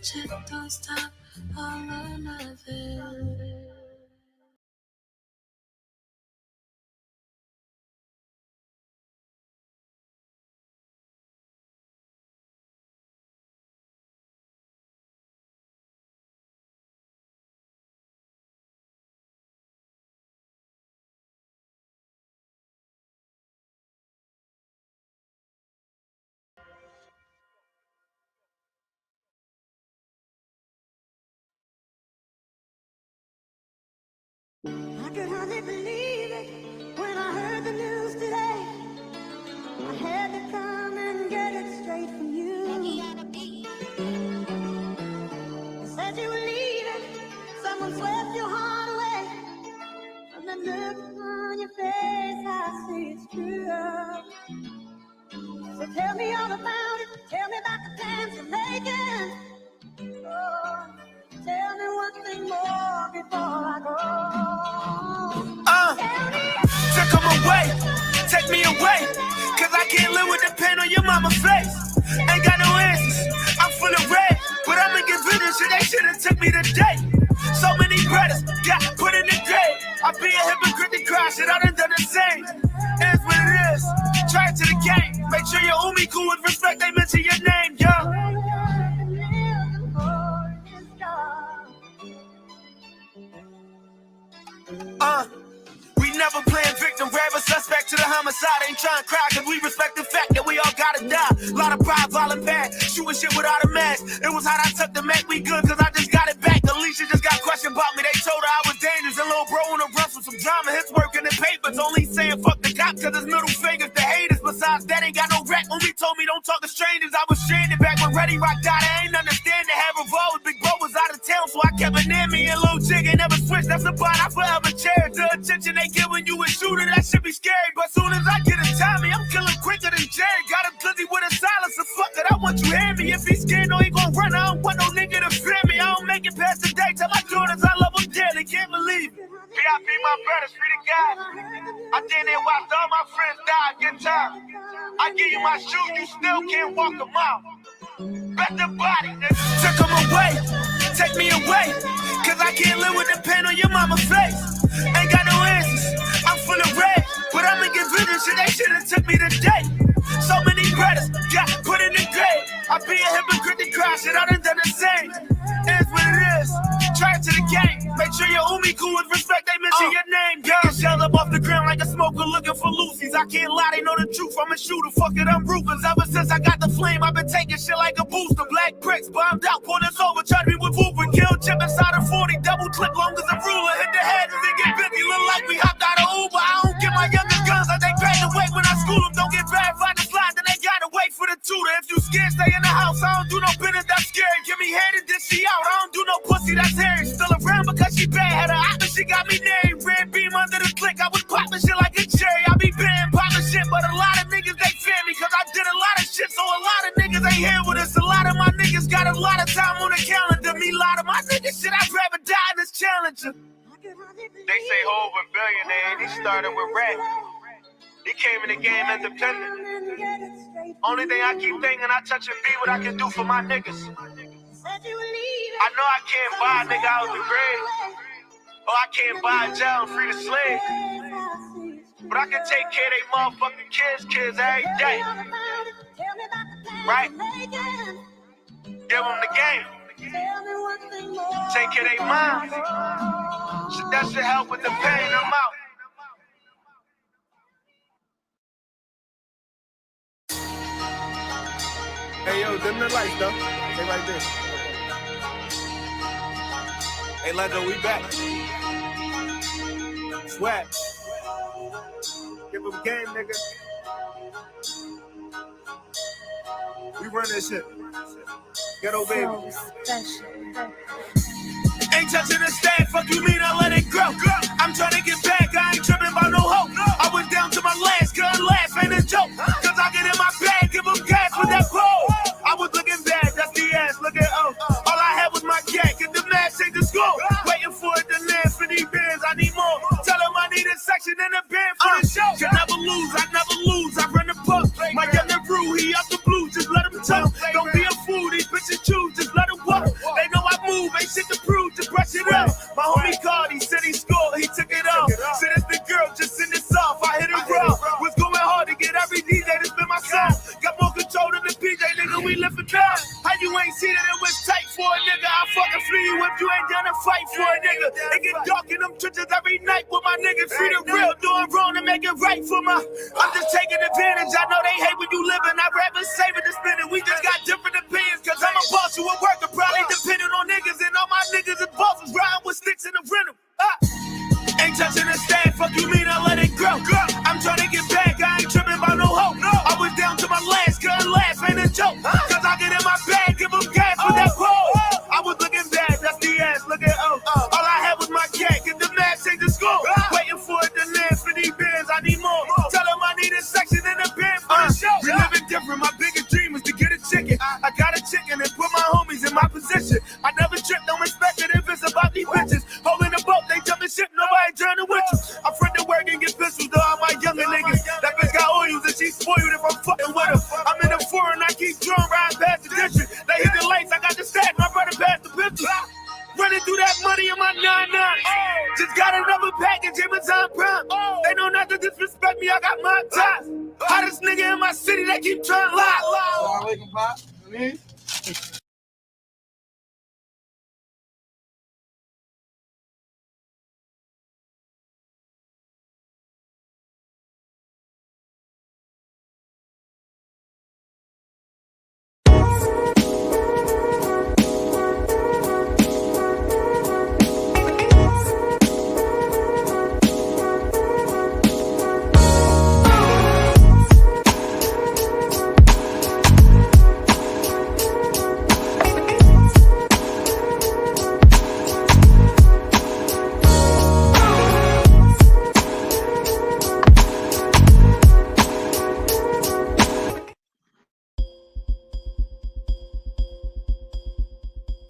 Shit don't stop, all or nothing. I could hardly believe it when I heard the news today. I had to come and get it straight from you. You said you were leaving, someone swept your heart away. From the look on your face, I see it's true. So tell me all about it, tell me about the plans you're making. Oh, tell me one thing more before I go. Take them away, take me away, cause I can't live with the pain on your mama's face. Ain't got no answers, I'm full of rage, but I'ma get rid of shit, they should've took me today. So many brothers got put in the grave. I be a hypocrite to cry, shit, I done the same. It's what it is, try it to the game. Make sure you're umi cool with respect, they mention your name, yo. We never playing victim, grab a suspect to the homicide. Ain't trying to cry, cause we respect the fact that we all gotta die. Lot of pride, violent bad, shooting shit without a mask. It was hot, I took the Mac, we good, cause I just got it back. Alicia just got questioned about me, they told her I was dangerous. And little bro on the run from some drama, his work in the papers. Only saying fuck the cops, cause his middle fingers the haters. Besides that, ain't got no rap, only told me don't talk to strangers. I was stranded back when Ready Rock died, I ain't understand to have revolvers. Big bro was out of town, so I kept it near me. And Lil Jig ain't never switched, that's a bond I forever cherish. The attention they give when you a shooter, that should be scary. But soon as I get a Tommy, I'm killing quicker than Jerry. Got him busy with a silencer, fuck it, I want you hear me. If he's scared, no, he gon' run, I don't want no nigga to fear me. I don't make it past the day, tell my daughters I love them dearly, can't believe it. VIP, my brothers, free to God. I did there watched all my friends die, good time. I give you my shoes, you still can't walk them out. Bet the body, nigga. Took them away, take me away, cause I can't live with the pain on your mama's face. Ain't got no answers, I'm full of rage, but I'ma get rid of shit, they should've took me today. So many brothers got put in the grave. I be a hypocrite to cry, shit, I done the same. It's what it is, try it to the game. Make sure you're umi cool with respect, they mention your name, girl. Get shelled up off the ground like a smoker looking for Lucy's. I can't lie, they know the truth, I'm a shooter, fuck it, I'm ruthless. Ever since I got the flame, I've been taking shit like a booster. Black bricks, bombed out, pulled us over, charged me with Uber. Killed chip inside a 40, double clip long as a ruler. Hit the head and then get busy, look like we hopped out of Uber. I don't get my youngest guns, like they graduate when I school them. Don't get bad, find the slide, then they gotta wait for the tutor. If you scared, stay in the house, I don't do no business, that's scary. Give me head and dish she out, I don't do no pussy, that's hairy. Still around because she bad, had her eye, but she got me named. Red beam under the click, I was popping shit like a cherry. I be banned, popping shit, but a lot of niggas, they fear me, cause I did a lot of shit, so a lot of niggas ain't here with us. A lot of my niggas got a lot of time on the calendar. Me, a lot of my niggas, shit, I'd rather die in this challenger. They say Hov a billionaire, he started with rap. He came in the game independent. Only thing I keep thinking, I touch and be what I can do for my niggas. I know I can't buy a nigga out the grave, or I can't buy a jail and free the slave, but I can take care of they motherfucking kids every day. Right? Give them the game. Take care of their minds. That should help with the pain them out. Hey yo, dim the lights though. Stay right there. Hey Lego, we back. Swag. Give them game, nigga. We run this shit. Ghetto baby. Ain't touching the stand, fuck you mean I let it grow. I'm trying to get back, I ain't tripping by no hope. I went down to my last, gun laugh, ain't a joke. Cause I get in my bag, give them gas with that pole. I was looking bad, that's the ass, look at all I had was my cat, get the mask, take the score. Waiting for it to land for these bands, I need more. Tell them I need a section in the band for the show. Can never lose, I run the book. My young and Brew, he up the blues, just let him talk. Don't be a fool, these bitches choose, just let him walk. for cars. How you ain't seen it? It was tight for a nigga. I fucking flee you if you ain't done a fight for a nigga. It get dark in them trenches every night with my niggas. Free the real, doing wrong to make it right for my. I'm just taking advantage. I know they hate when you living. I'd rather save it than spend it. We just got different opinions. Cause I'm a boss, you a worker. Probably depending on niggas. And all my niggas is bosses. Riding with sticks in the rental. Ain't touching the stand, fuck you mean I let it grow. I'm trying to get back, I ain't tripping about no hope. I was down to my last, couldn't last, ain't a joke. Cause I get in my bag, give them gas with that pole. I was looking bad, that's the ass, look at all I had was my cat, get the mask, take the school. Waiting for it to land for these bands, I need more. Tell them I need a section in the band for the show. We living different, my biggest dream is to get a chicken. I got a chicken and put my homies in my position. I never trip, don't respect it if it's about these bitches. Holding the boat, they jumping ship, nobody journey with you. I'm friend to work and get pistols, though all my younger niggas. That bitch got oils and she spoiled if I'm fucking with her. I'm in the foreign, I keep drawing riding past the district. They hit the lights, I got the stack, my brother passed the pistol. Running through that money in my 9-9. Just got another package, Amazon Prime. They know not to disrespect me, I got my ties. Hottest nigga in my city, they keep trying to lie.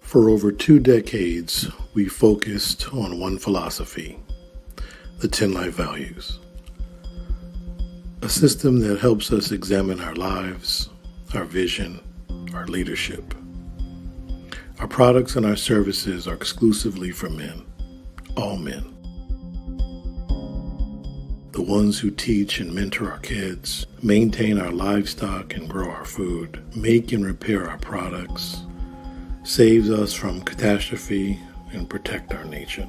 For over 2 decades, we focused on one philosophy, the 10 life values. A system that helps us examine our lives, our vision, our leadership. Our products and our services are exclusively for men, all men. The ones who teach and mentor our kids, maintain our livestock and grow our food, make and repair our products, saves us from catastrophe, and protect our nation.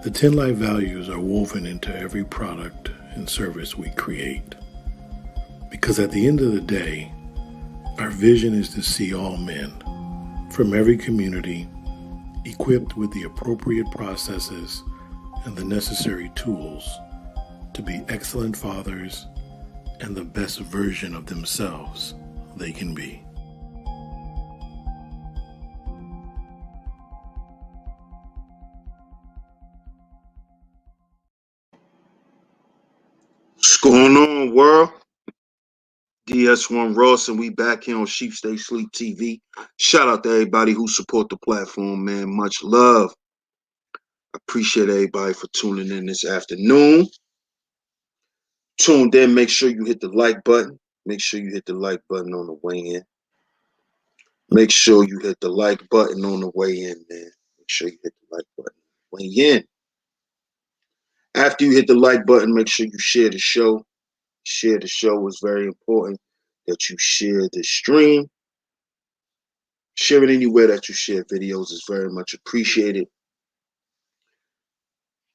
The 10 life values are woven into every product and service we create. Because at the end of the day, our vision is to see all men from every community equipped with the appropriate processes and the necessary tools to be excellent fathers and the best version of themselves they can be. What's going on, world? DS1 Ross, and we back here on Sheep Stay Sleep TV. Shout out to everybody who support the platform, man. Much love. Appreciate everybody for tuning in this afternoon. Tuned in, make sure you hit the like button. Make sure you hit the like button on the way in. Make sure you hit the like button on the way in, man. Make sure you hit the like button on the way in. After you hit the like button, make sure you share the show. Share the show is very important that you share the stream. Share it anywhere that you share videos is very much appreciated.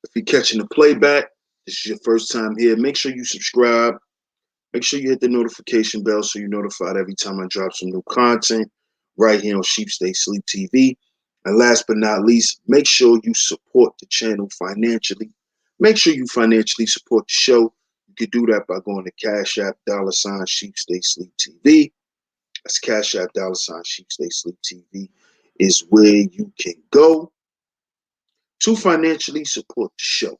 If you're catching the playback, this is your first time here, make sure you subscribe. Make sure you hit the notification bell so you're notified every time I drop some new content right here on Sheep Stay Sleep TV. And last but not least, make sure you support the channel financially. Make sure you financially support the show. You can do that by going to CashApp $Sheep Stay Sleep TV. That's CashApp $Sheep Stay Sleep TV is where you can go to financially support the show.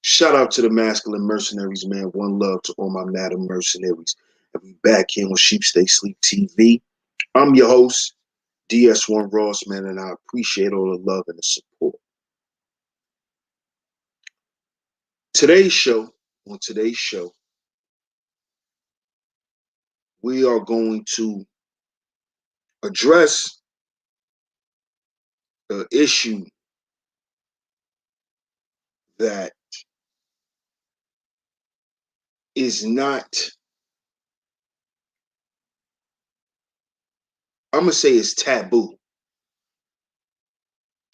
Shout out to the masculine mercenaries, man. One love to all my madam mercenaries. And we back here on Sheep Stay Sleep TV. I'm your host, DS1 Ross, man, and I appreciate all the love and the support. On today's show, we are going to address an issue that is not I'm gonna say it's taboo.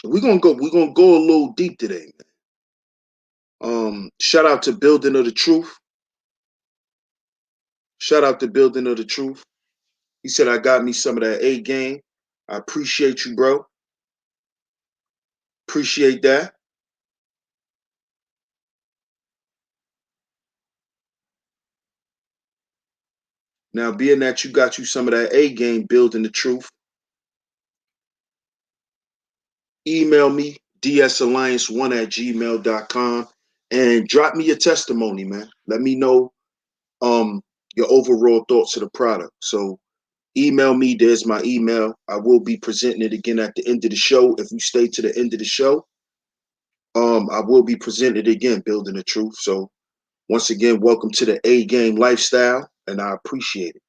We're gonna go a little deep today, man. Shout out to Building of the Truth. Shout out to Building of the Truth. He said I got me some of that A game. I appreciate you, bro. Appreciate that. Now, being that you got you some of that A game, Building the Truth, email me, dsalliance1@gmail.com, and drop me your testimony, man. Let me know your overall thoughts of the product. So email me. There's my email. I will be presenting it again at the end of the show. If you stay to the end of the show, I will be presenting it again, Building the Truth. So once again, welcome to the A Game lifestyle, and I appreciate it.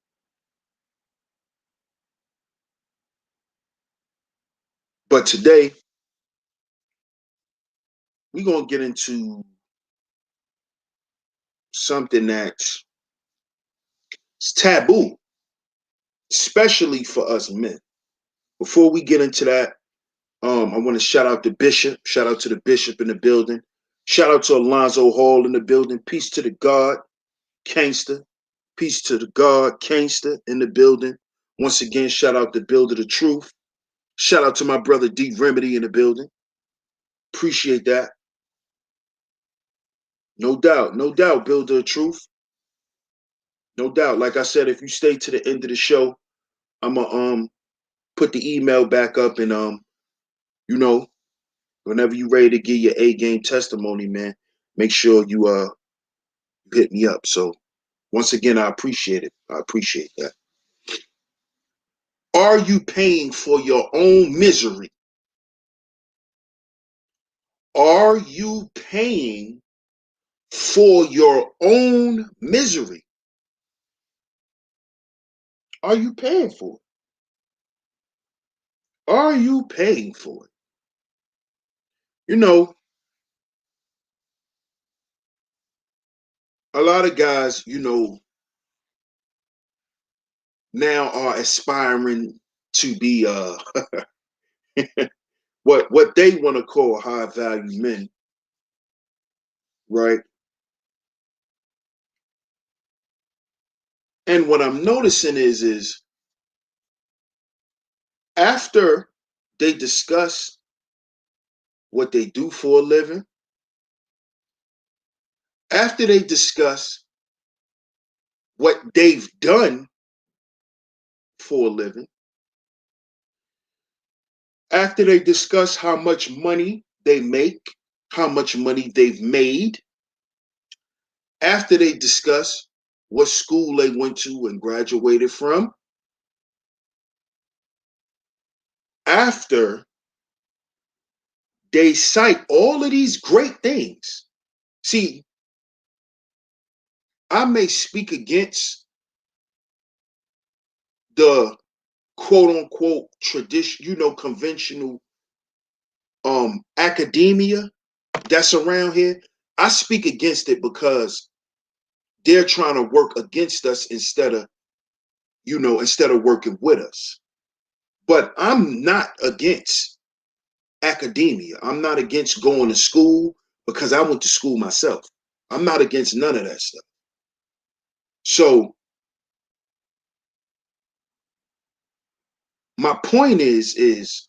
But today, we're going to get into something that's taboo, especially for us men. Before we get into that, I want to shout out the bishop. Shout out to the bishop in the building. Shout out to Alonzo Hall in the building. Peace to the God, Gangster. Peace to the God, Gangster in the building. Once again, shout out to Builder the Truth. Shout out to my brother D Remedy in the building. Appreciate that. No doubt, Builder of Truth. No doubt. Like I said, if you stay to the end of the show, I'm gonna put the email back up, and whenever you ready to give your A game testimony, man, make sure you hit me up. So once again, I appreciate it. I appreciate that. Are you paying for your own misery? Are you paying for your own misery? Are you paying for it? Are you paying for it? You know, a lot of guys, now are aspiring to be what they want to call high value men, right? And what I'm noticing is after they discuss what they do for a living, after they discuss what they've done for a living, after they discuss how much money they make, how much money they've made, after they discuss what school they went to and graduated from, after they cite all of these great things. See, I may speak against the quote unquote tradition, conventional academia that's around here. I speak against it because they're trying to work against us instead of working with us. But I'm not against academia. I'm not against going to school because I went to school myself. I'm not against none of that stuff. So my point is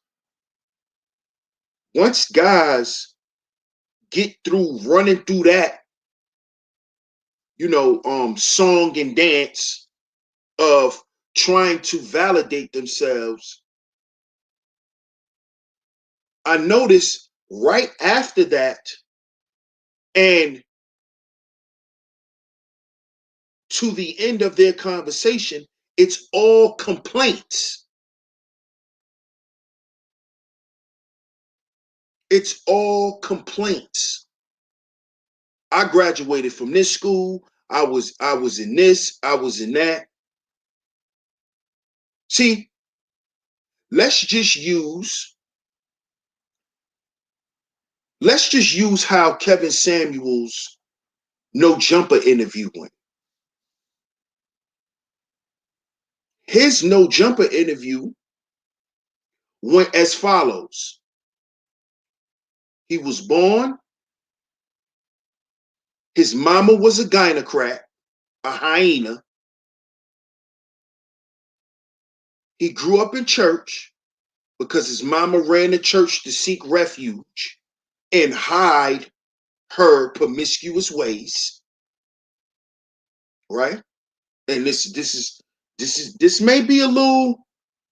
once guys get through running through that, song and dance of trying to validate themselves, I notice right after that and to the end of their conversation, it's all complaints. It's all complaints. I graduated from this school. I was in this, I was in that. See, let's just use how Kevin Samuels' No Jumper interview went. His No Jumper interview went as follows. He was born. His mama was a gynocrat, a hyena. He grew up in church because his mama ran the church to seek refuge and hide her promiscuous ways, right? And this may be a little,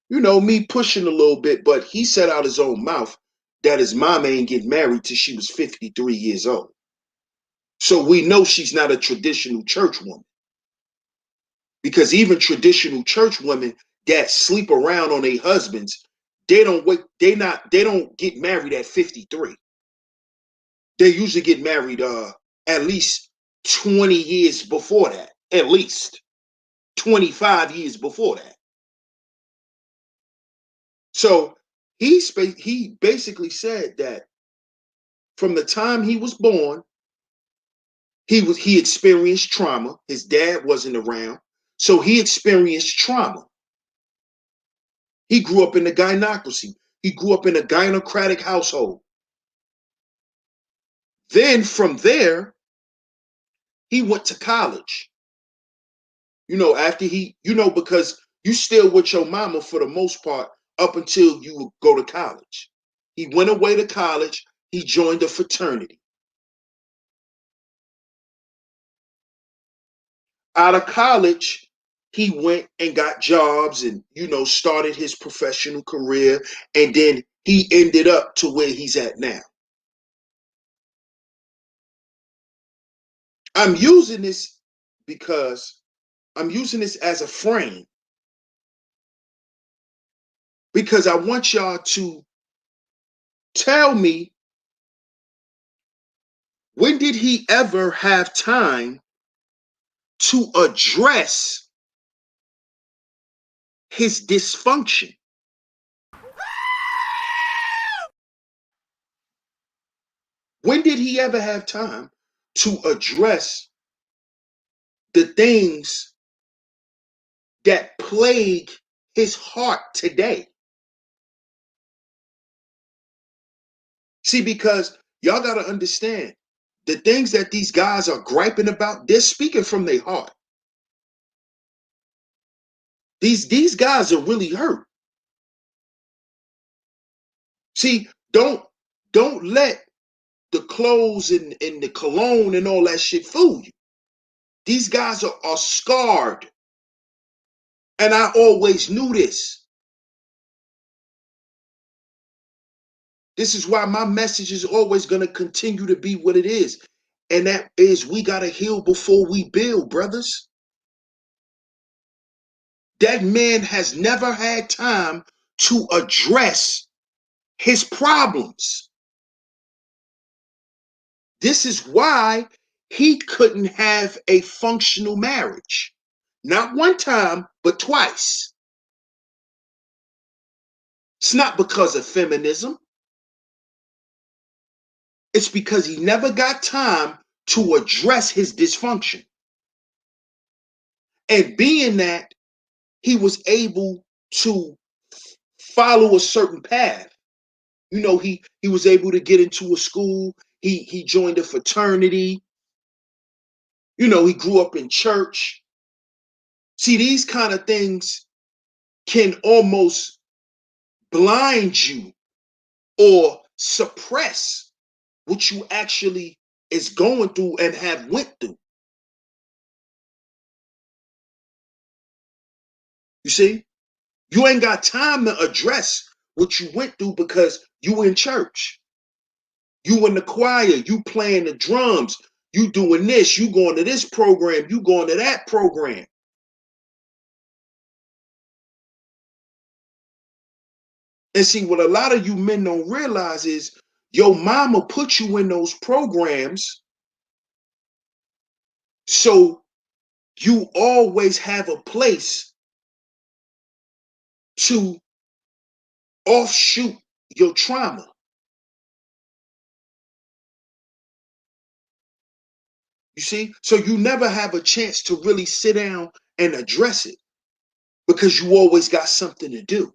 me pushing a little bit, but he said out his own mouth that his mama ain't get married till she was 53 years old. So we know she's not a traditional church woman, because even traditional church women that sleep around on their husbands, they don't get married at 53. They usually get married at least 20 years before that, at least 25 years before that. So he basically said that from the time he was born, he experienced trauma. His dad wasn't around, so he experienced trauma. He grew up in the gynocracy. He grew up in a gynocratic household. Then from there, he went to college. After because you still with your mama for the most part up until you go to college. He went away to college. He joined a fraternity. Out of college, he went and got jobs and, started his professional career. And then he ended up to where he's at now. I'm using this as a frame because I want y'all to tell me, when did he ever have time to address his dysfunction? When did he ever have time to address the things that plague his heart today? See, because y'all got to understand, the things that these guys are griping about, they're speaking from their heart. These guys are really hurt. See, don't let the clothes and the cologne and all that shit fool you. These guys are scarred. And I always knew this. This is why my message is always going to continue to be what it is. And that is, we got to heal before we build, brothers. That man has never had time to address his problems. This is why he couldn't have a functional marriage. Not one time, but twice. It's not because of feminism. It's because he never got time to address his dysfunction. And being that he was able to follow a certain path, he was able to get into a school. He joined a fraternity. He grew up in church. See, these kind of things can almost blind you or suppress what you actually is going through and have went through. You see, you ain't got time to address what you went through because you in church. You in the choir, you playing the drums, you doing this, you going to this program, you going to that program. And see, what a lot of you men don't realize is your mama put you in those programs so you always have a place to offshoot your trauma. You see? So you never have a chance to really sit down and address it because you always got something to do.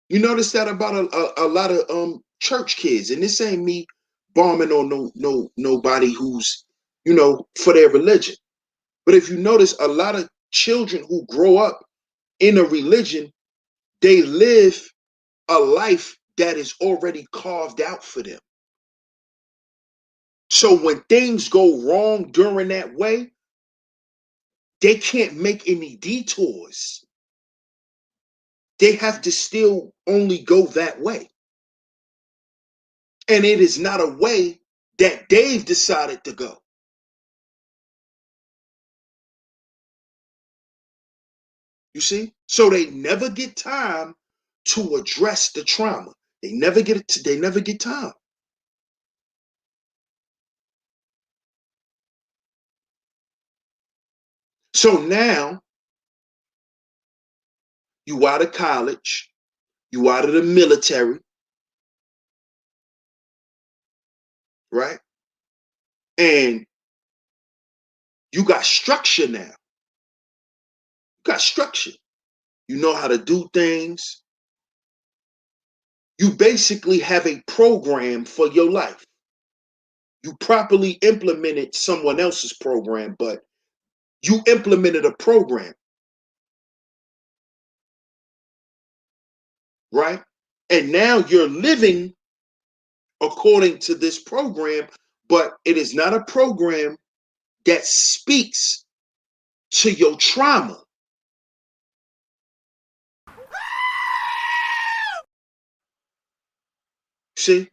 You notice that about a lot of church kids, and this ain't me bombing on nobody who's, for their religion. But if you notice, a lot of children who grow up in a religion, they live a life that is already carved out for them. So when things go wrong during that way, they can't make any detours. They have to still only go that way. And it is not a way that they've decided to go. You see? So they never get time to address the trauma. They never get time. So now you out of college, you out of the military, right? And you got structure now. You got structure. You know how to do things. You basically have a program for your life. You properly implemented someone else's program, but you implemented a program, right? And now you're living according to this program, but it is not a program that speaks to your trauma. See?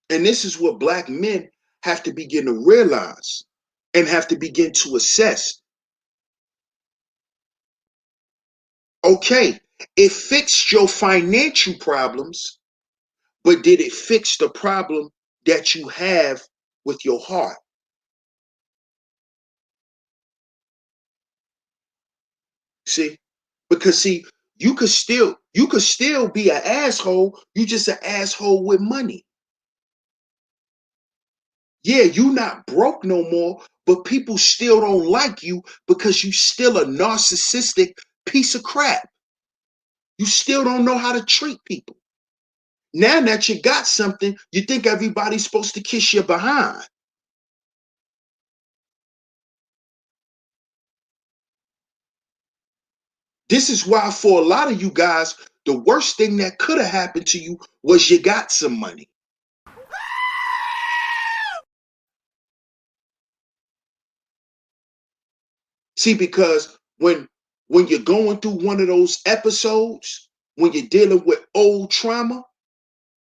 And this is what Black men have to begin to realize and have to begin to assess. Okay, it fixed your financial problems, but did it fix the problem that you have with your heart? See? Because you could still be an asshole. You just an asshole with money. Yeah, you not broke no more, but people still don't like you because you still a narcissistic piece of crap. You still don't know how to treat people. Now that you got something, you think everybody's supposed to kiss you behind. This is why for a lot of you guys, the worst thing that could have happened to you was you got some money. See, because when you're going through one of those episodes, when you're dealing with old trauma,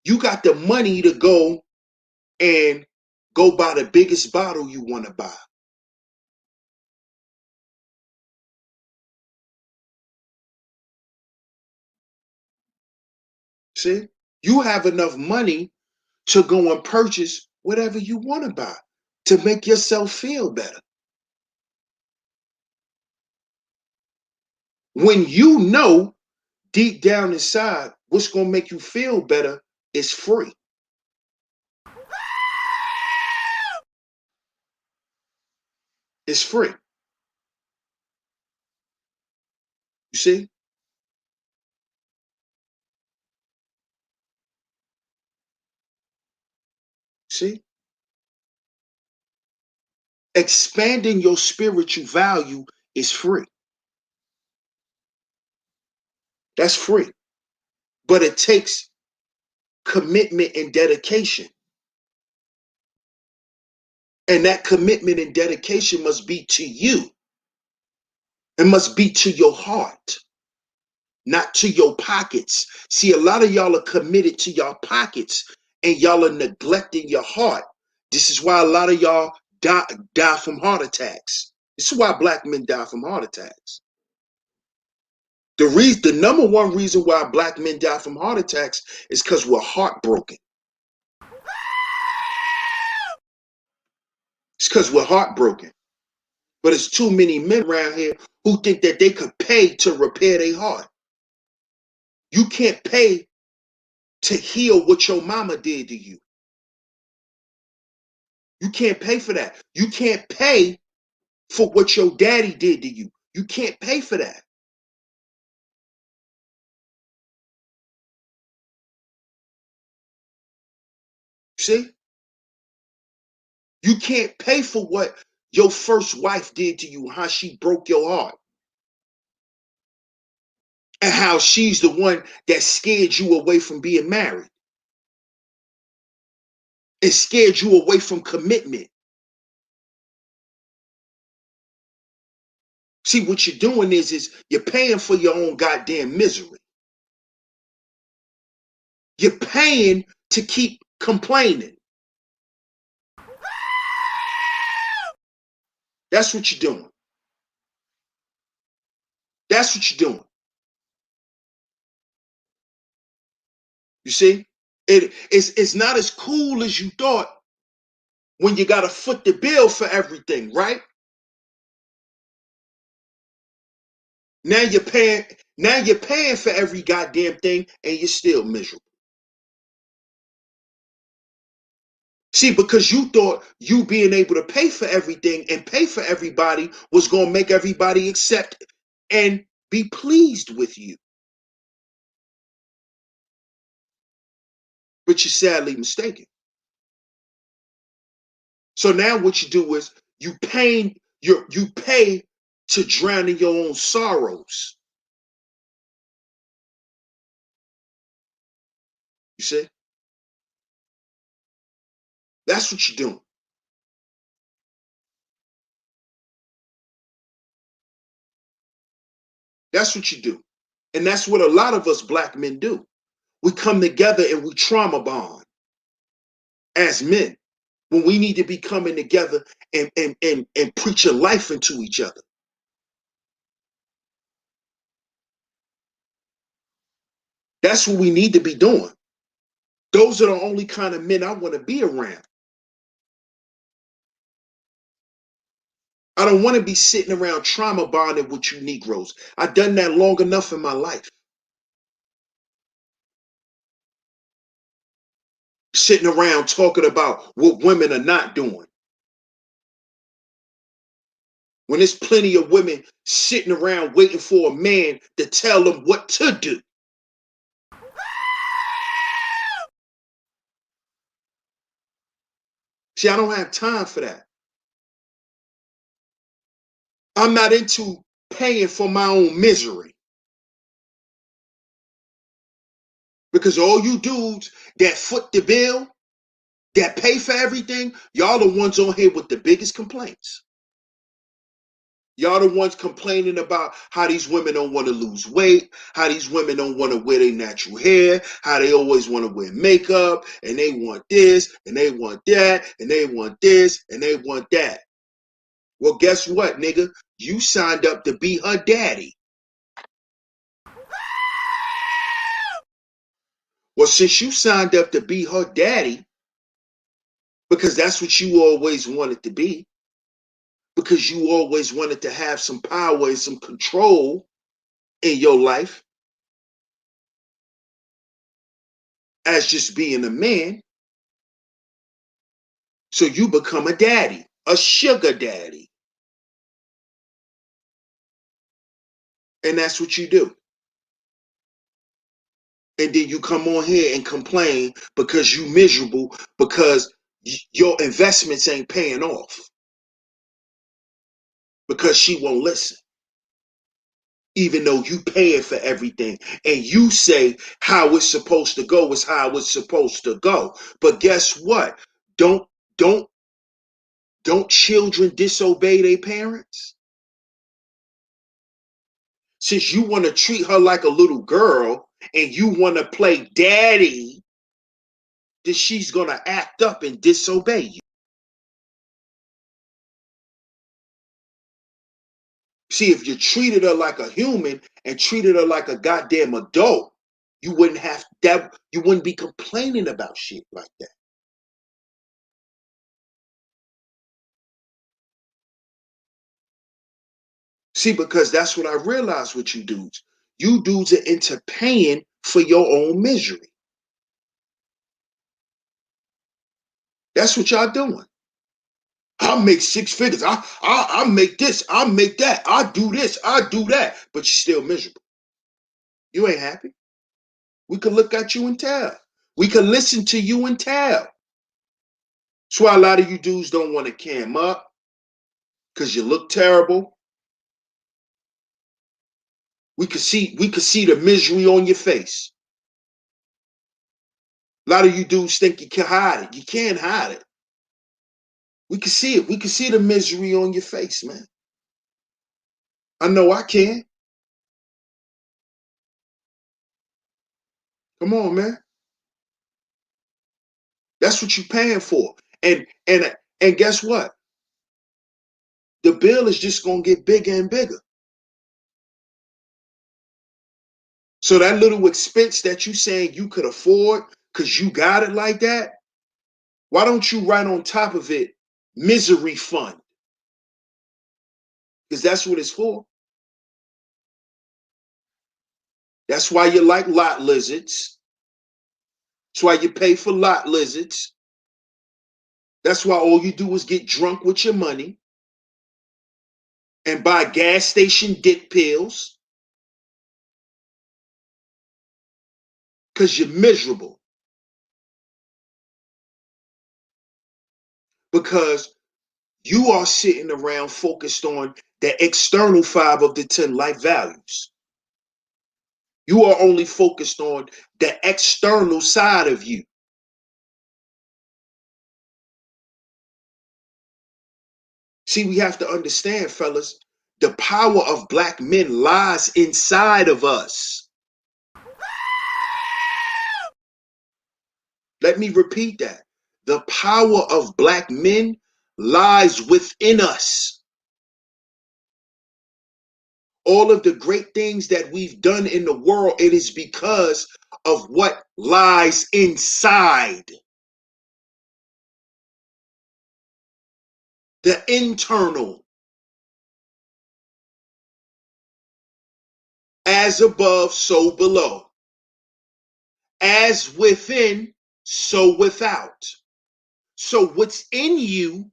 you got the money to go and go buy the biggest bottle you want to buy. See, you have enough money to go and purchase whatever you want to buy to make yourself feel better. When you know deep down inside what's going to make you feel better is free. It's free. You see? See? Expanding your spiritual value is free. That's free. But it takes commitment and dedication. And that commitment and dedication must be to you. It must be to your heart, not to your pockets. See, a lot of y'all are committed to your pockets and y'all are neglecting your heart. This is why a lot of y'all die from heart attacks. This is why Black men die from heart attacks. The number one reason why Black men die from heart attacks is because we're heartbroken. It's because we're heartbroken. But it's too many men around here who think that they could pay to repair their heart. You can't pay to heal what your mama did to you. You can't pay for that. You can't pay for what your daddy did to you. You can't pay for that. See? You can't pay for what your first wife did to you, how she broke your heart. And how she's the one that scared you away from being married. And scared you away from commitment. See, what you're doing is you're paying for your own goddamn misery. You're paying to keep complaining. That's what you're doing. That's what you're doing. You see? It's not as cool as you thought when you got to foot the bill for everything, right? Now you're paying for every goddamn thing and you're still miserable. See, because you thought you being able to pay for everything and pay for everybody was going to make everybody accept and be pleased with you. But you're sadly mistaken. So now what you do is you pay to drown in your own sorrows. You see? That's what you're doing. That's what you do. And that's what a lot of us black men do. We come together and we trauma bond as men when we need to be coming together and preaching life into each other. That's what we need to be doing. Those are the only kind of men I want to be around. I don't want to be sitting around trauma bonding with you Negroes. I've done that long enough in my life. Sitting around talking about what women are not doing. When there's plenty of women sitting around waiting for a man to tell them what to do. See, I don't have time for that. I'm not into paying for my own misery. Because all you dudes that foot the bill, that pay for everything, y'all the ones on here with the biggest complaints. Y'all the ones complaining about how these women don't want to lose weight, how these women don't want to wear their natural hair, how they always want to wear makeup, and they want this, and they want that, and they want this, and they want that. Well, guess what, nigga? You signed up to be her daddy. Well, since you signed up to be her daddy, because that's what you always wanted to be, because you always wanted to have some power and some control in your life as just being a man, so you become a daddy, a sugar daddy. And that's what you do. And then you come on here and complain because you miserable because your investments ain't paying off. Because she won't listen. Even though you paying for everything and you say how it's supposed to go is how it's supposed to go. But guess what? Don't children disobey their parents? Since you want to treat her like a little girl and you want to play daddy, then she's going to act up and disobey you. See, if you treated her like a human and treated her like a goddamn adult, you wouldn't be complaining about shit like that. See, because that's what I realized with you dudes. You dudes are into paying for your own misery. That's what y'all doing. I'll make six figures. I make this. I'll make that. I do this. I do that. But you're still miserable. You ain't happy. We can look at you and tell. We can listen to you and tell. That's why a lot of you dudes don't want to cam up, because you look terrible. We could see the misery on your face. A lot of you dudes think you can hide it. You can't hide it. We can see it. We can see the misery on your face, man. I know I can. Come on, man. That's what you're paying for. And guess what? The bill is just gonna get bigger and bigger. So that little expense that you saying you could afford because you got it like that, why don't you write on top of it misery fund? Because that's what it's for. That's why you like lot lizards. That's why you pay for lot lizards. That's why all you do is get drunk with your money and buy gas station dick pills. Because you're miserable. Because you are sitting around focused on the external 5 of the 10 life values. You are only focused on the external side of you. See, we have to understand, fellas, the power of black men lies inside of us. Let me repeat that. The power of black men lies within us. All of the great things that we've done in the world, it is because of what lies inside. The internal. As above, so below. As within, so without. So what's in you,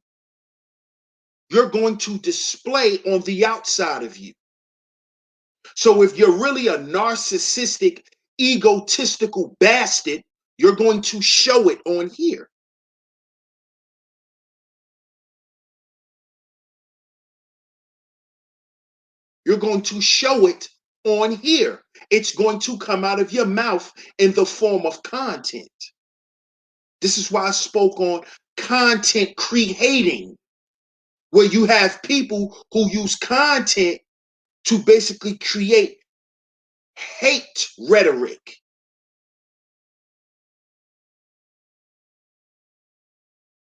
you're going to display on the outside of you. So if you're really a narcissistic, egotistical bastard, you're going to show it on here. You're going to show it on here. It's going to come out of your mouth in the form of content. This is why I spoke on content creating, where you have people who use content to basically create hate rhetoric.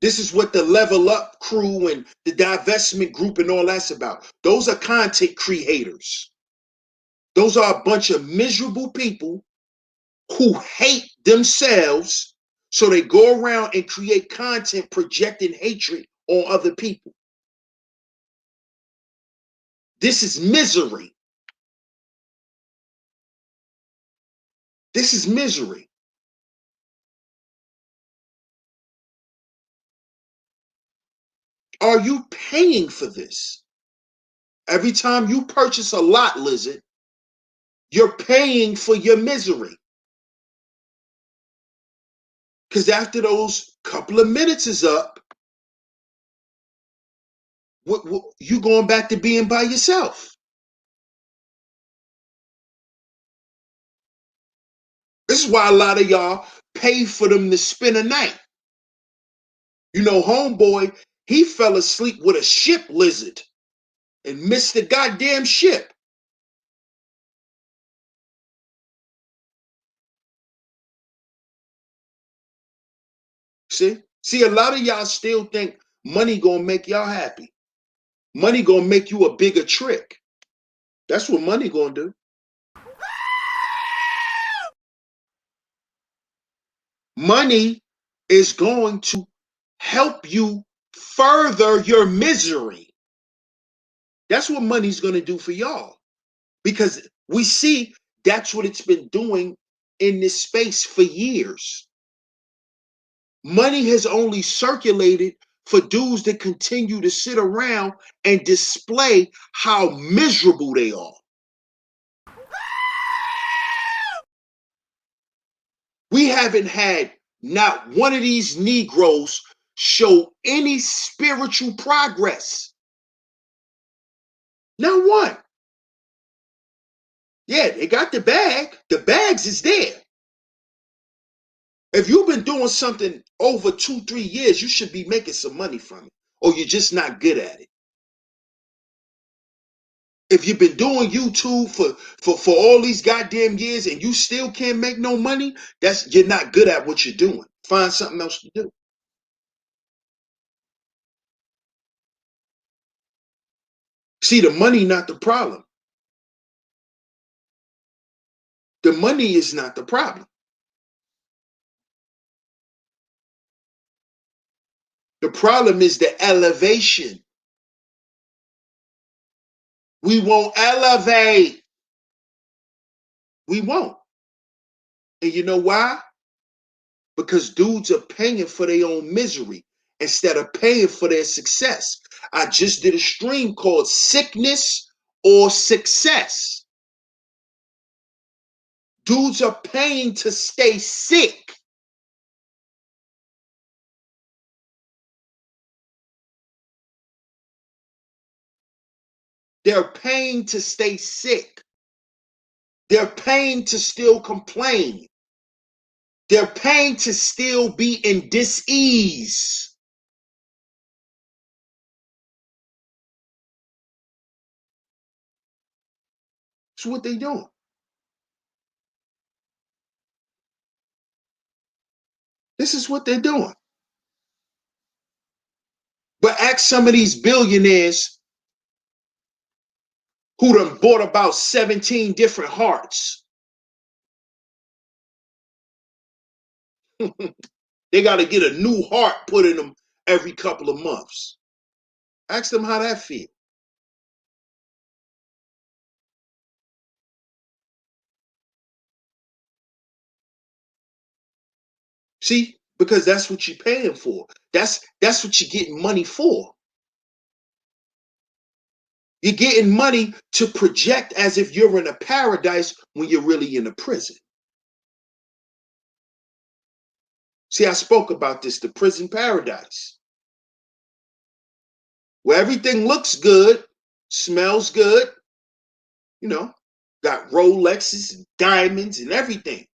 This is what the Level Up crew and the divestment group and all that's about. Those are content creators. Those are a bunch of miserable people who hate themselves, so they go around and create content projecting hatred on other people. This is misery. This is misery. Are you paying for this? Every time you purchase a lot lizard, you're paying for your misery. Because after those couple of minutes is up, you going back to being by yourself. This is why a lot of y'all pay for them to spend a night. You know, homeboy, he fell asleep with a ship lizard and missed the goddamn ship. See, a lot of y'all still think money gonna make y'all happy. Money gonna make you a bigger trick. That's what money gonna do. Money is going to help you further your misery. That's what money's gonna do for y'all. Because we see that's what it's been doing in this space for years. Money has only circulated for dudes that continue to sit around and display how miserable they are. We haven't had not one of these Negroes show any spiritual progress. Not one. Yeah, they got the bag. The bags is there. If you've been doing something over 2-3 years, you should be making some money from it, or you're just not good at it. If you've been doing YouTube for all these goddamn years and you still can't make no money, you're not good at what you're doing. Find something else to do. See, the money not the problem. The money is not the problem. The problem is the elevation. We won't elevate. We won't. And you know why? Because dudes are paying for their own misery instead of paying for their success. I just did a stream called Sickness or Success. Dudes are paying to stay sick. They're paying to stay sick. They're paying to still complain. They're paying to still be in dis-ease. That's what they're doing. This is what they're doing. But ask some of these billionaires who done bought about 17 different hearts. They got to get a new heart put in them every couple of months. Ask them how that feels. See, because that's what you're paying for. That's what you're getting money for. You're getting money to project as if you're in a paradise when you're really in a prison. See, I spoke about this, the prison paradise, where everything looks good, smells good, got Rolexes and diamonds and everything,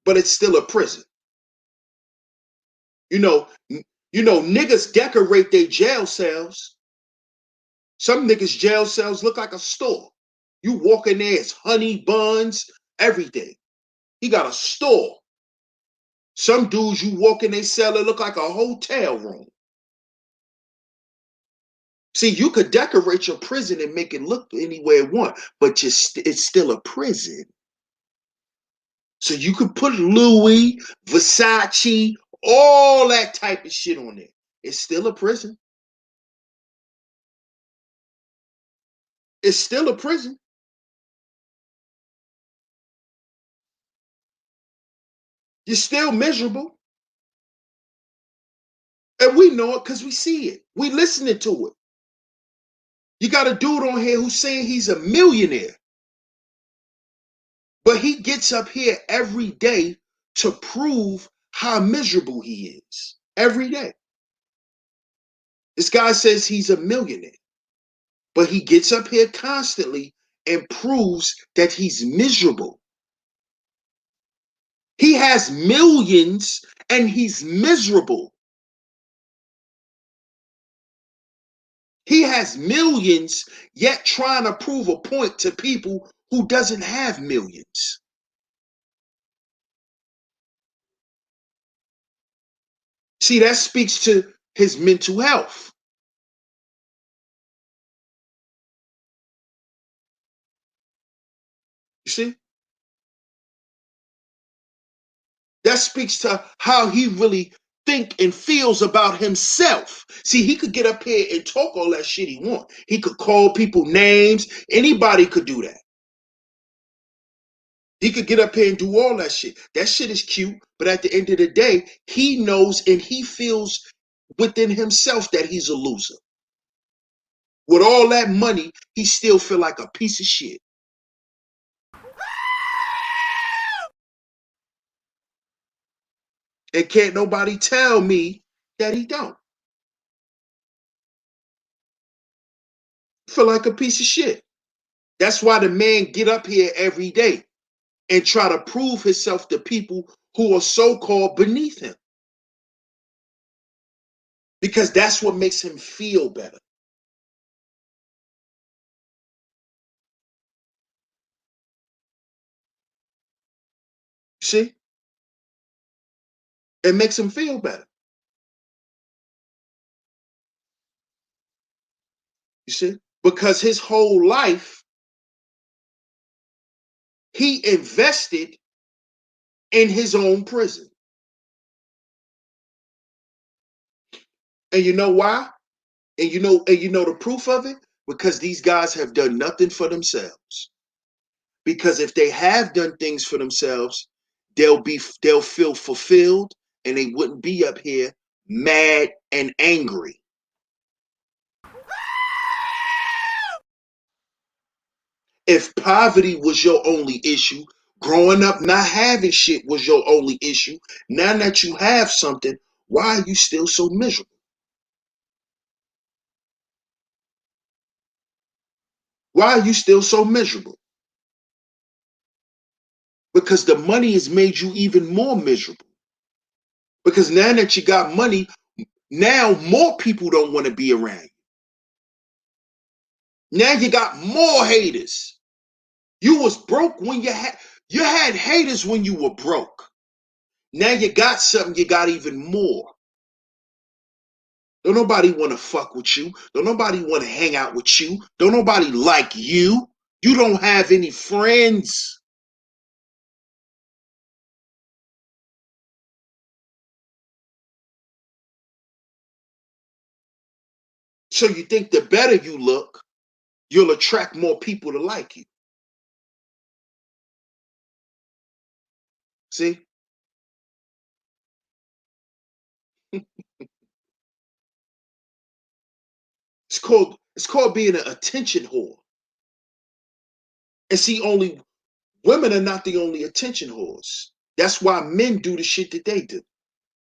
but it's still a prison. Niggas decorate their jail cells. Some niggas' jail cells look like a store. You walk in there, it's honey buns, everything. He got a store. Some dudes, you walk in their cell, it look like a hotel room. See, you could decorate your prison and make it look any way you want, but it's still a prison. So you could put Louis, Versace, all that type of shit on there. It's still a prison. It's still a prison. You're still miserable. And we know it because we see it. We listening to it. You got a dude on here who's saying he's a millionaire. But he gets up here every day to prove how miserable he is. Every day. This guy says he's a millionaire. But he gets up here constantly and proves that he's miserable. He has millions and he's miserable. He has millions, yet trying to prove a point to people who doesn't have millions. See, that speaks to his mental health. You see? That speaks to how he really think and feels about himself. See, he could get up here and talk all that shit he want. He could call people names. Anybody could do that. He could get up here and do all that shit. That shit is cute, but at the end of the day, he knows and he feels within himself that he's a loser. With all that money, he still feel like a piece of shit. And can't nobody tell me that he don't. Feel like a piece of shit. That's why the man get up here every day and try to prove himself to people who are so-called beneath him. Because that's what makes him feel better. See? It makes him feel better. You see? Because his whole life, he invested in his own prison. And you know why? And you know the proof of it? Because these guys have done nothing for themselves. Because if they have done things for themselves, they'll feel fulfilled and they wouldn't be up here mad and angry. If poverty was your only issue, growing up not having shit was your only issue, now that you have something, why are you still so miserable? Why are you still so miserable? Because the money has made you even more miserable. Because now that you got money, now more people don't want to be around you. Now you got more haters. You was broke when you had haters when you were broke. Now you got something, you got even more. Don't nobody want to fuck with you. Don't nobody want to hang out with you. Don't nobody like you. You don't have any friends. So you think the better you look, you'll attract more people to like you. See? It's called being an attention whore. And see, only women are not the only attention whores. That's why men do the shit that they do.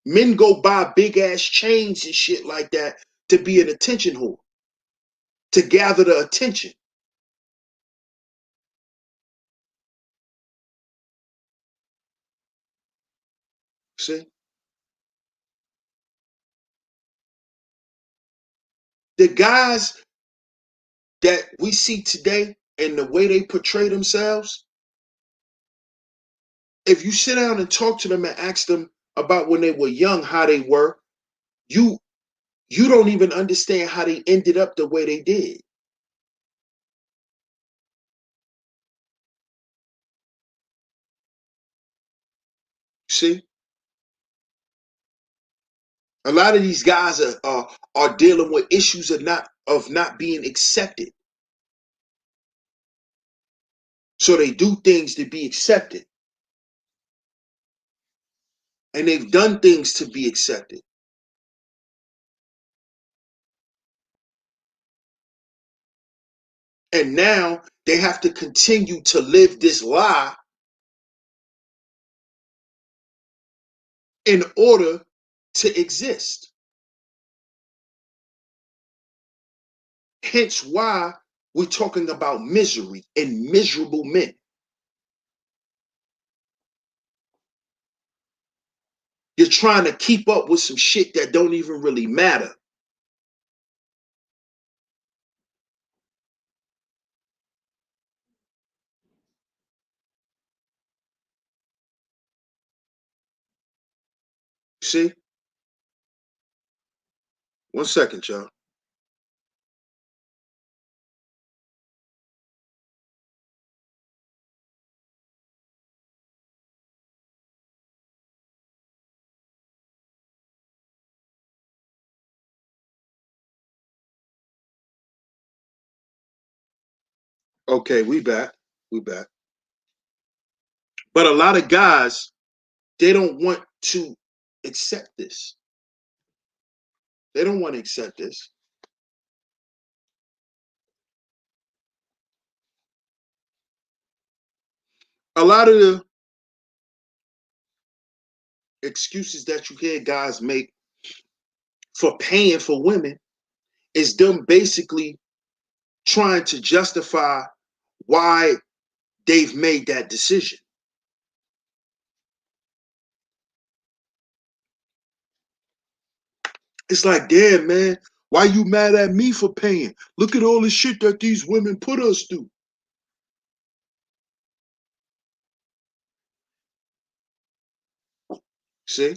Men go buy big ass chains and shit like that to be an attention whore, to gather the attention. See? The guys that we see today and the way they portray themselves, if you sit down and talk to them and ask them about when they were young, how they were, you don't even understand how they ended up the way they did. See? A lot of these guys are dealing with issues of not being accepted. So they do things to be accepted. And they've done things to be accepted. And now they have to continue to live this lie in order to exist. Hence why we're talking about misery and miserable men. You're trying to keep up with some shit that don't even really matter. See? 1 second, y'all. Okay, we back. We back. But a lot of guys, they don't want to accept this. They don't want to accept this. A lot of the excuses that you hear guys make for paying for women is them basically trying to justify why they've made that decision. It's like, damn, man, why you mad at me for paying? Look at all the shit that these women put us through. See?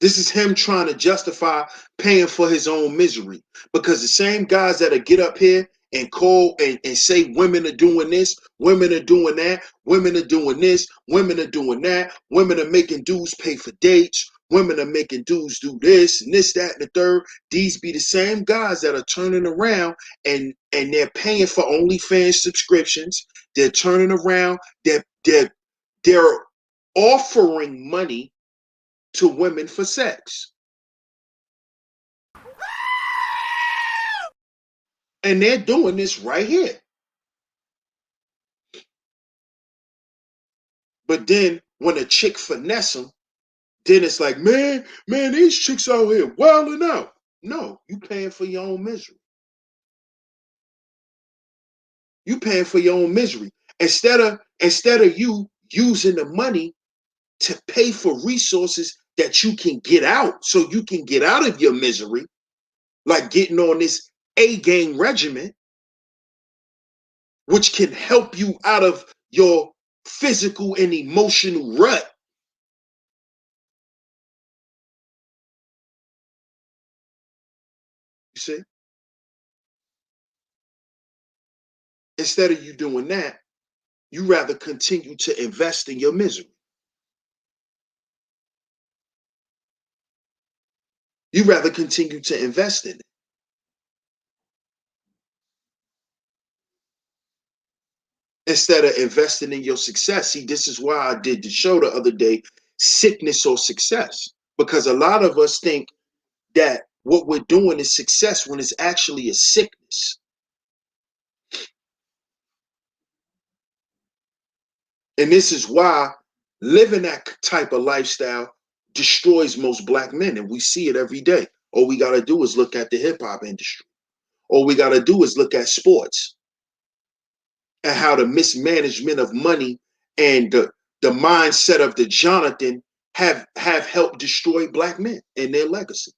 This is him trying to justify paying for his own misery. Because the same guys that'll get up here and call and say women are doing this, women are doing that, women are doing this, women are doing that, women are making dudes pay for dates, women are making dudes do this and this, that, and the third. These be the same guys that are turning around and they're paying for OnlyFans subscriptions. They're turning around, they're offering money to women for sex. And they're doing this right here. But then when a chick finesse them, then it's like, man, these chicks out here wilding out. No, you paying for your own misery. You paying for your own misery. Instead of you using the money to pay for resources that you can get out so you can get out of your misery, like getting on this A-game regimen, which can help you out of your physical and emotional rut. You see? Instead of you doing that, you rather continue to invest in your misery. You rather continue to invest in it. Instead of investing in your success. See, this is why I did the show the other day, sickness or success. Because a lot of us think that what we're doing is success when it's actually a sickness. And this is why living that type of lifestyle destroys most black men. And we see it every day. All we got to do is look at the hip hop industry. All we got to do is look at sports and how the mismanagement of money and the mindset of the Jonathan have helped destroy black men and their legacy.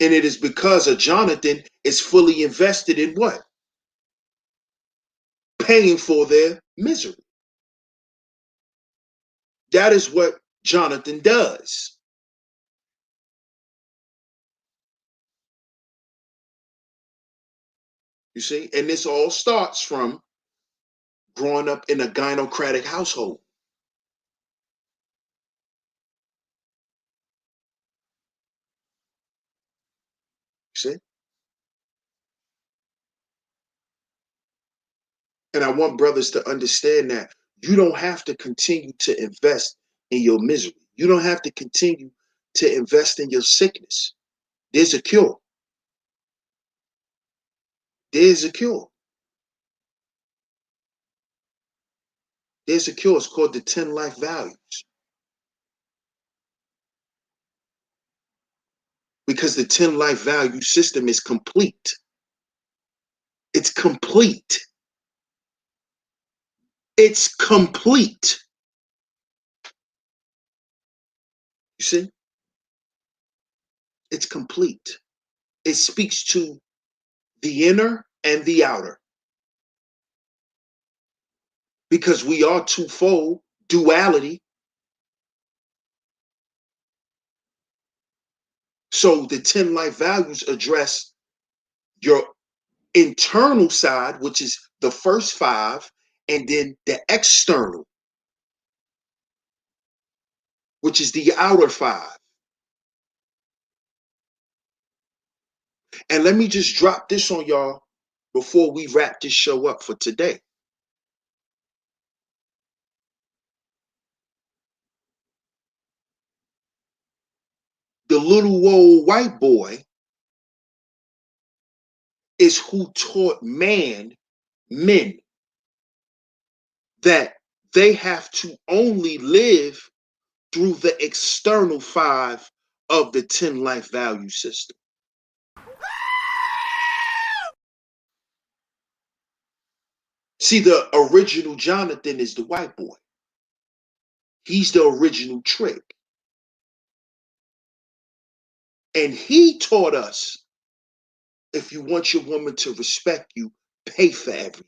And it is because a Jonathan is fully invested in what? Paying for their misery. That is what Jonathan does. You see? And this all starts from growing up in a gynocratic household. You see? And I want brothers to understand that you don't have to continue to invest in your misery. You don't have to continue to invest in your sickness. There's a cure. There's a cure. There's a cure. It's called the 10 life values. Because the 10 life value system is complete. It's complete. It's complete. You see? It's complete. It speaks to the inner and the outer. Because we are twofold, duality. So the 10 life values address your internal side, which is the first 5, and then the external, which is the outer 5. And let me just drop this on y'all before we wrap this show up for today. The little old white boy is who taught men, that they have to only live through the external 5 of the 10 life value system. See, the original Jonathan is the white boy. He's the original trick. And he taught us, if you want your woman to respect you, pay for everything.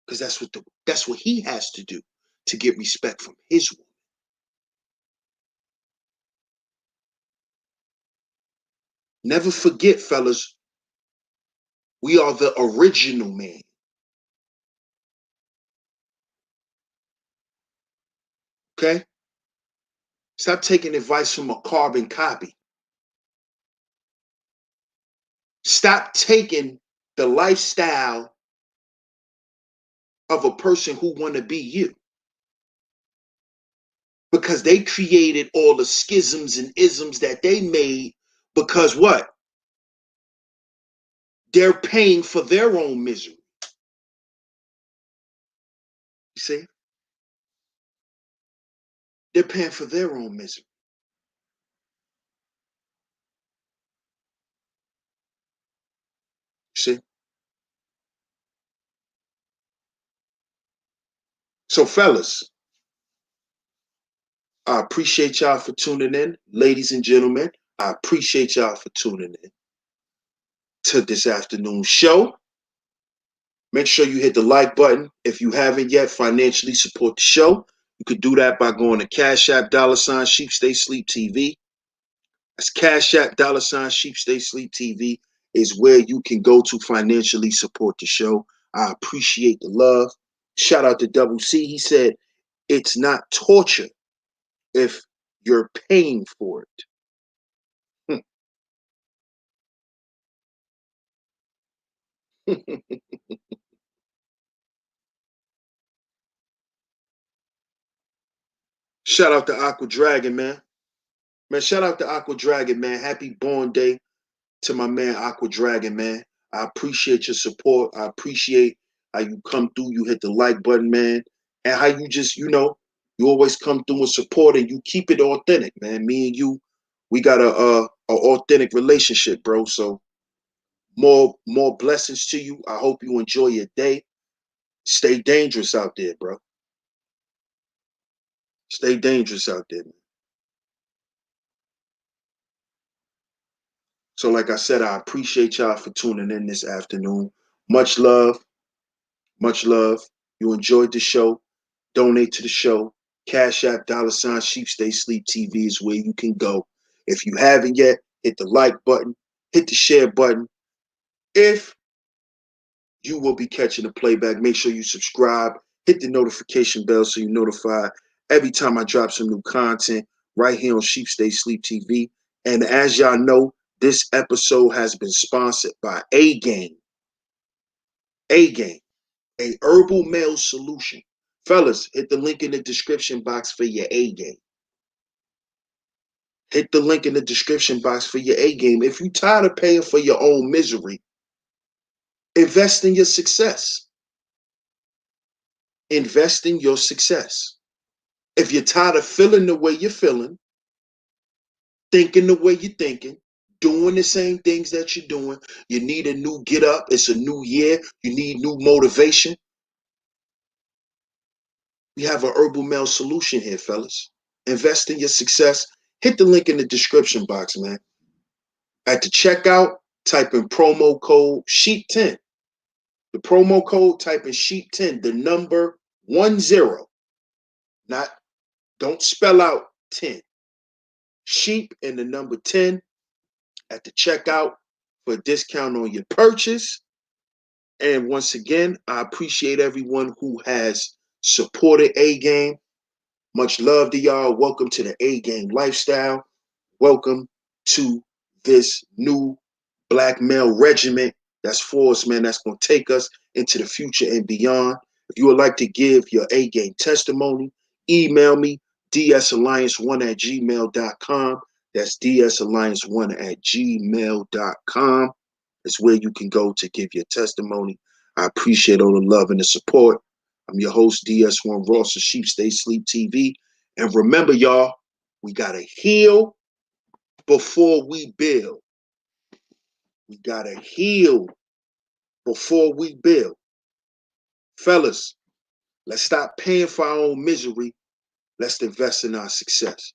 Because that's what he has to do to get respect from his woman. Never forget, fellas, we are the original man. Okay? Stop taking advice from a carbon copy. Stop taking the lifestyle of a person who want to be you. Because they created all the schisms and isms that they made because what? They're paying for their own misery. You see? They're paying for their own misery. You see? So, fellas, I appreciate y'all for tuning in. Ladies and gentlemen, I appreciate y'all for tuning in to this afternoon show. Make sure you hit the like button. If you haven't yet, financially support the show. You could do that by going to CashApp $SheepStaySleepTV. That's CashApp $SheepStaySleepTV is where you can go to financially support the show. I appreciate the love. Shout out to Double C. He said, it's not torture if you're paying for it. Shout out to Aqua Dragon, man. Man, shout out to Aqua Dragon, man. Happy born day to my man Aqua Dragon, man. I appreciate your support. I appreciate how you come through. You hit the like button, man. And how you just, you always come through and support and you keep it authentic, man. Me and you, we got a authentic relationship, bro. So more blessings to you. I hope you enjoy your day. Stay dangerous out there, bro. Stay dangerous out there, man. So like I said, I appreciate y'all for tuning in this afternoon. Much love. Much love. You enjoyed the show. Donate to the show. Cash App $SheepStaySleepTV is where you can go. If you haven't yet, hit the like button. Hit the share button. If you will be catching the playback, make sure you subscribe. Hit the notification bell so you're notified every time I drop some new content right here on Sheep Stay Sleep TV. And as y'all know, this episode has been sponsored by A-Game. A-Game, a herbal male solution. Fellas, hit the link in the description box for your A-Game. Hit the link in the description box for your A-Game. If you're tired of paying for your own misery, invest in your success. Invest in your success. If you're tired of feeling the way you're feeling, thinking the way you're thinking, doing the same things that you're doing, you need a new get up. It's a new year. You need new motivation. We have an herbal male solution here, fellas. Invest in your success. Hit the link in the description box, man. At the checkout, type in promo code SHEEP10. The promo code, type in SHEEP10, the number 10. Don't spell out 10. Sheep and the number 10 at the checkout for a discount on your purchase. And once again, I appreciate everyone who has supported A-Game. Much love to y'all. Welcome to the A-Game lifestyle. Welcome to this new black male regiment that's for us, man. That's going to take us into the future and beyond. If you would like to give your A-Game testimony, email me, dsalliance1@gmail.com. That's dsalliance1@gmail.com. That's where you can go to give your testimony. I appreciate all the love and the support. I'm your host, DS1 Ross of Sheep Stay Sleep TV. And remember, y'all, we got to heal before we build. We got to heal before we build. Fellas, let's stop paying for our own misery. Let's invest in our success.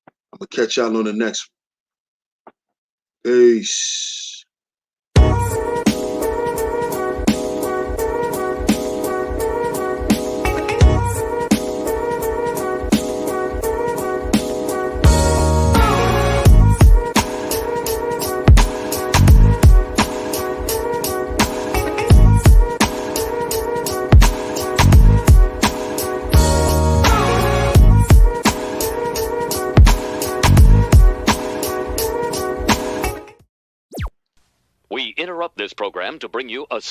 I'm going to catch y'all on the next one. Peace. We interrupt this program to bring you a